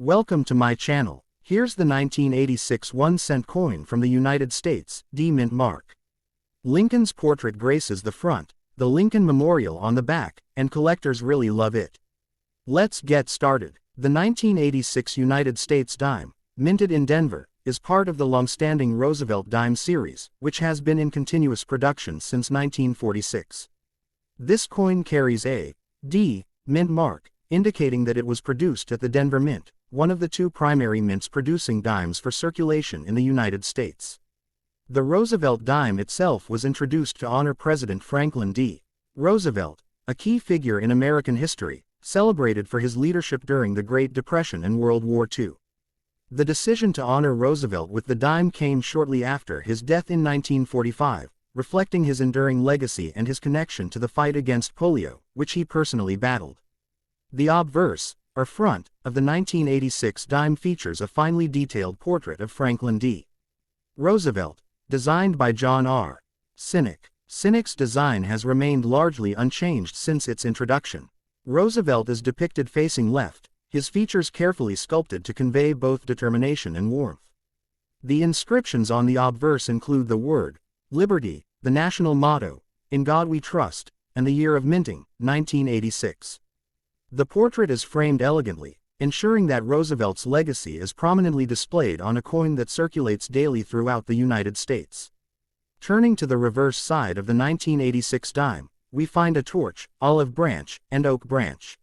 Welcome to my channel. Here's the 1986 1-cent coin from the United States, D mint mark. Lincoln's portrait graces the front, the Lincoln Memorial on the back, and collectors really love it. Let's get started. The 1986 United States dime, minted in Denver, is part of the long-standing Roosevelt Dime series, which has been in continuous production since 1946. This coin carries a D mint mark, indicating that it was produced at the Denver Mint, one of the two primary mints producing dimes for circulation in the United States. The Roosevelt dime itself was introduced to honor President Franklin D. Roosevelt, a key figure in American history, celebrated for his leadership during the Great Depression and World War II. The decision to honor Roosevelt with the dime came shortly after his death in 1945, reflecting his enduring legacy and his connection to the fight against polio, which he personally battled. The obverse, or front, of the 1986 dime features a finely detailed portrait of Franklin D. Roosevelt, designed by John R. Sinek. Sinek's design has remained largely unchanged since its introduction. Roosevelt is depicted facing left, his features carefully sculpted to convey both determination and warmth. The inscriptions on the obverse include the word liberty, the national motto, "In God We Trust," and the year of minting, 1986. The portrait is framed elegantly, ensuring that Roosevelt's legacy is prominently displayed on a coin that circulates daily throughout the United States. Turning to the reverse side of the 1986 dime, we find a torch, olive branch, and oak branch.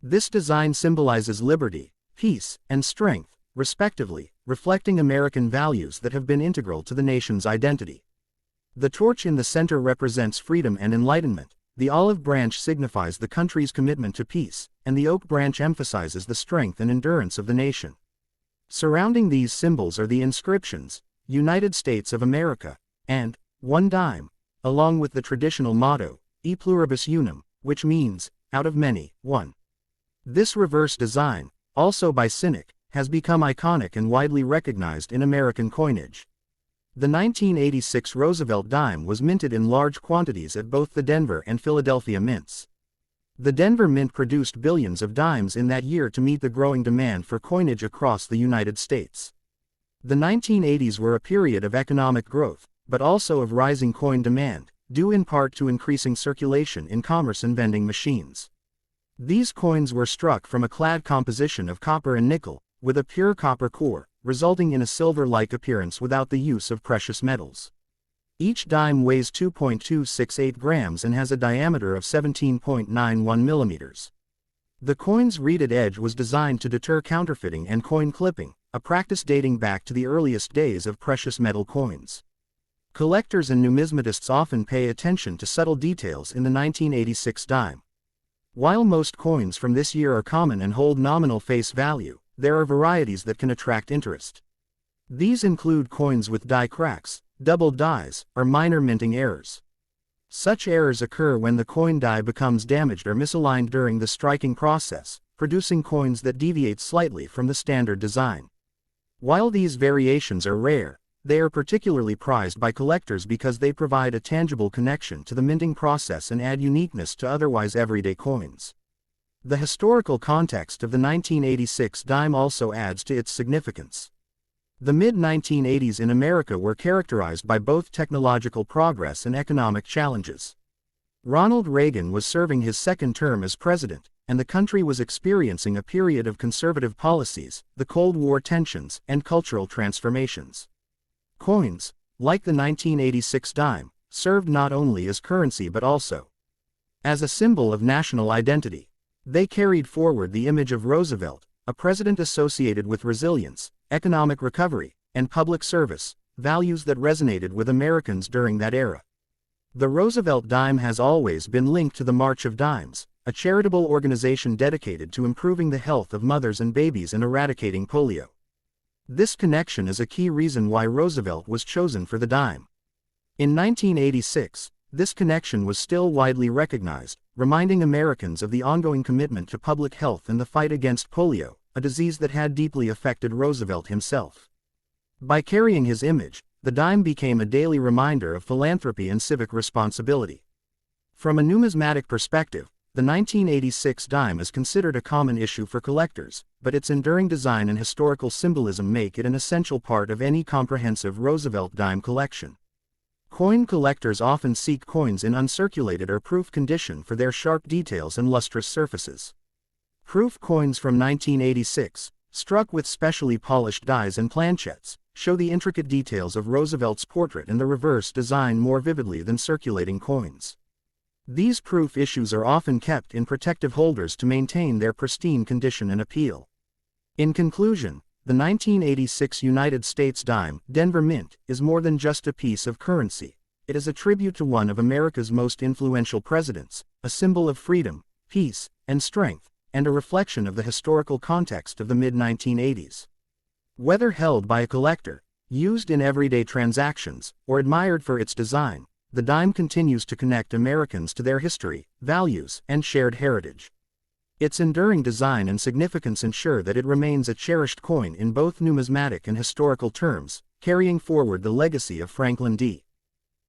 This design symbolizes liberty, peace, and strength, respectively, reflecting American values that have been integral to the nation's identity. The torch in the center represents freedom and enlightenment, the olive branch signifies the country's commitment to peace, and the oak branch emphasizes the strength and endurance of the nation. Surrounding these symbols are the inscriptions, "United States of America," and "One Dime," along with the traditional motto, "E pluribus unum," which means, out of many, one. This reverse design, also by Sinek, has become iconic and widely recognized in American coinage. The 1986 Roosevelt dime was minted in large quantities at both the Denver and Philadelphia mints. The Denver Mint produced billions of dimes in that year to meet the growing demand for coinage across the United States. The 1980s were a period of economic growth, but also of rising coin demand, due in part to increasing circulation in commerce and vending machines. These coins were struck from a clad composition of copper and nickel, with a pure copper core, resulting in a silver-like appearance without the use of precious metals. Each dime weighs 2.268 grams and has a diameter of 17.91 millimeters. The coin's reeded edge was designed to deter counterfeiting and coin clipping, a practice dating back to the earliest days of precious metal coins. Collectors and numismatists often pay attention to subtle details in the 1986 dime. While most coins from this year are common and hold nominal face value, there are varieties that can attract interest. These include coins with die cracks, double dies, or minor minting errors. Such errors occur when the coin die becomes damaged or misaligned during the striking process, producing coins that deviate slightly from the standard design. While these variations are rare, they are particularly prized by collectors because they provide a tangible connection to the minting process and add uniqueness to otherwise everyday coins. The historical context of the 1986 dime also adds to its significance. The mid-1980s in America were characterized by both technological progress and economic challenges. Ronald Reagan was serving his second term as president, and the country was experiencing a period of conservative policies, the Cold War tensions, and cultural transformations. Coins, like the 1986 dime, served not only as currency but also as a symbol of national identity. They carried forward the image of Roosevelt, a president associated with resilience, economic recovery, and public service, values that resonated with Americans during that era. The Roosevelt dime has always been linked to the March of Dimes, a charitable organization dedicated to improving the health of mothers and babies and eradicating polio. This connection is a key reason why Roosevelt was chosen for the dime. In 1986, this connection was still widely recognized, reminding Americans of the ongoing commitment to public health and the fight against polio, a disease that had deeply affected Roosevelt himself. By carrying his image, the dime became a daily reminder of philanthropy and civic responsibility. From a numismatic perspective, The 1986 dime is considered a common issue for collectors, but its enduring design and historical symbolism make it an essential part of any comprehensive Roosevelt dime collection. Coin collectors often seek coins in uncirculated or proof condition for their sharp details and lustrous surfaces. Proof coins from 1986, struck with specially polished dies and planchettes, show the intricate details of Roosevelt's portrait and the reverse design more vividly than circulating coins. These proof issues are often kept in protective holders to maintain their pristine condition and appeal. In conclusion, the 1986 United States dime, Denver Mint, is more than just a piece of currency. It is a tribute to one of America's most influential presidents, a symbol of freedom, peace, and strength, and a reflection of the historical context of the mid-1980s. Whether held by a collector, used in everyday transactions, or admired for its design, the dime continues to connect Americans to their history, values, and shared heritage. Its enduring design and significance ensure that it remains a cherished coin in both numismatic and historical terms, carrying forward the legacy of Franklin D.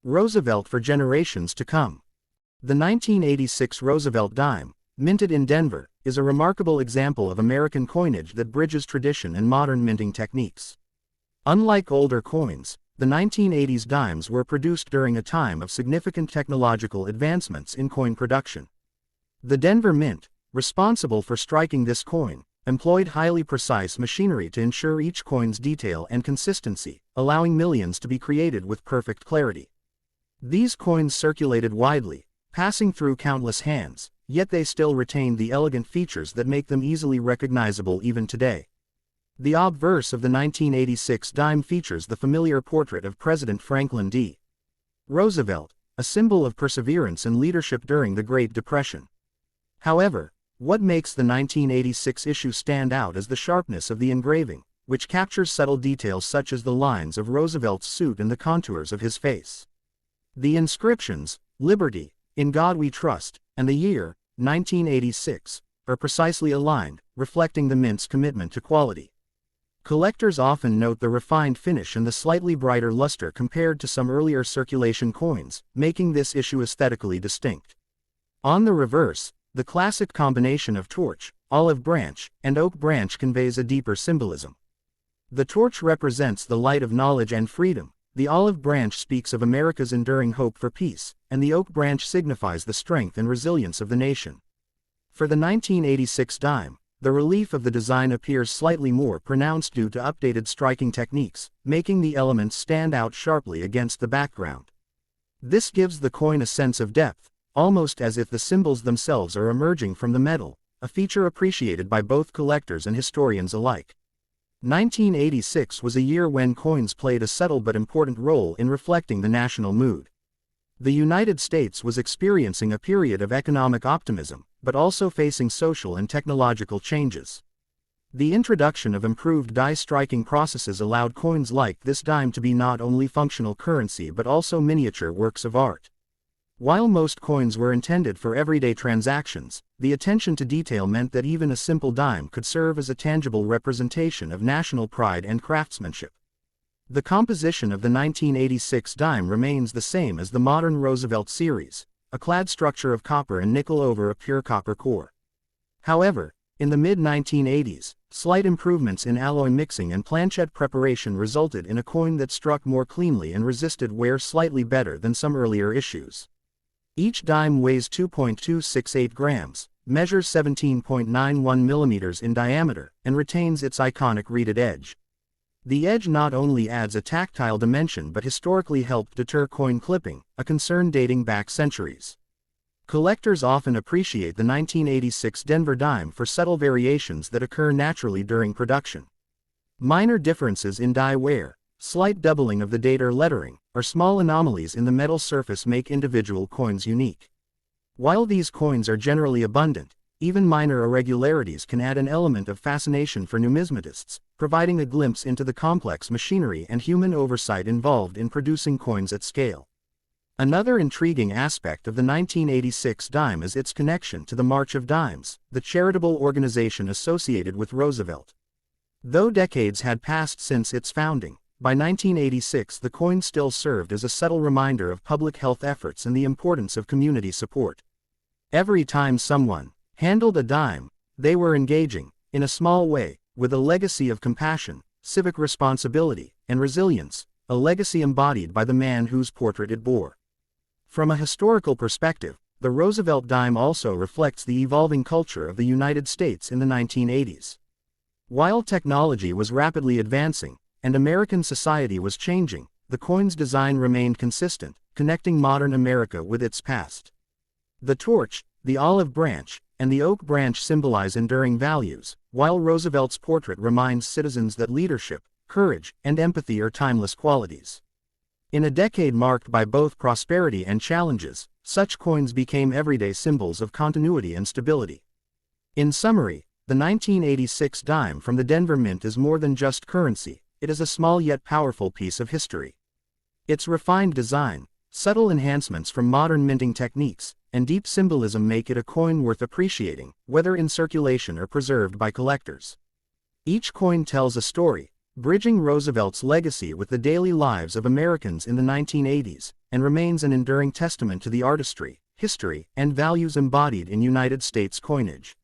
Roosevelt for generations to come. The 1986 Roosevelt dime, minted in Denver, is a remarkable example of American coinage that bridges tradition and modern minting techniques. Unlike older coins, the 1980s dimes were produced during a time of significant technological advancements in coin production. The Denver Mint, responsible for striking this coin, employed highly precise machinery to ensure each coin's detail and consistency, allowing millions to be created with perfect clarity. These coins circulated widely, passing through countless hands, yet they still retained the elegant features that make them easily recognizable even today. The obverse of the 1986 dime features the familiar portrait of President Franklin D. Roosevelt, a symbol of perseverance and leadership during the Great Depression. However, what makes the 1986 issue stand out is the sharpness of the engraving, which captures subtle details such as the lines of Roosevelt's suit and the contours of his face. The inscriptions, "Liberty, in God We Trust," and the year, 1986, are precisely aligned, reflecting the mint's commitment to quality. Collectors often note the refined finish and the slightly brighter luster compared to some earlier circulation coins, making this issue aesthetically distinct. On the reverse, the classic combination of torch, olive branch, and oak branch conveys a deeper symbolism. The torch represents the light of knowledge and freedom, the olive branch speaks of America's enduring hope for peace, and the oak branch signifies the strength and resilience of the nation. For the 1986 dime, the relief of the design appears slightly more pronounced due to updated striking techniques, making the elements stand out sharply against the background. This gives the coin a sense of depth, almost as if the symbols themselves are emerging from the metal, a feature appreciated by both collectors and historians alike. 1986 was a year when coins played a subtle but important role in reflecting the national mood. The United States was experiencing a period of economic optimism, but also facing social and technological changes. The introduction of improved die striking processes allowed coins like this dime to be not only functional currency but also miniature works of art. While most coins were intended for everyday transactions, the attention to detail meant that even a simple dime could serve as a tangible representation of national pride and craftsmanship. The composition of the 1986 dime remains the same as the modern Roosevelt series, a clad structure of copper and nickel over a pure copper core. However, in the mid-1980s, slight improvements in alloy mixing and planchette preparation resulted in a coin that struck more cleanly and resisted wear slightly better than some earlier issues. Each dime weighs 2.268 grams, measures 17.91 millimeters in diameter, and retains its iconic reeded edge. The edge not only adds a tactile dimension but historically helped deter coin clipping, a concern dating back centuries. Collectors often appreciate the 1986 Denver dime for subtle variations that occur naturally during production. Minor differences in die wear, slight doubling of the date or lettering, or small anomalies in the metal surface make individual coins unique. While these coins are generally abundant, even minor irregularities can add an element of fascination for numismatists, providing a glimpse into the complex machinery and human oversight involved in producing coins at scale. Another intriguing aspect of the 1986 dime is its connection to the March of Dimes, the charitable organization associated with Roosevelt. Though decades had passed since its founding, by 1986 the coin still served as a subtle reminder of public health efforts and the importance of community support. Every time someone handled a dime, they were engaging, in a small way, with a legacy of compassion, civic responsibility, and resilience, a legacy embodied by the man whose portrait it bore. From a historical perspective, the Roosevelt dime also reflects the evolving culture of the United States in the 1980s. While technology was rapidly advancing, and American society was changing, the coin's design remained consistent, connecting modern America with its past. The torch, the olive branch, and the oak branch symbolize enduring values, while Roosevelt's portrait reminds citizens that leadership, courage, and empathy are timeless qualities. In a decade marked by both prosperity and challenges, such coins became everyday symbols of continuity and stability. In summary, the 1986 dime from the Denver Mint is more than just currency, it is a small yet powerful piece of history. Its refined design, subtle enhancements from modern minting techniques, and deep symbolism make it a coin worth appreciating, whether in circulation or preserved by collectors. Each coin tells a story, bridging Roosevelt's legacy with the daily lives of Americans in the 1980s, and remains an enduring testament to the artistry, history, and values embodied in United States coinage.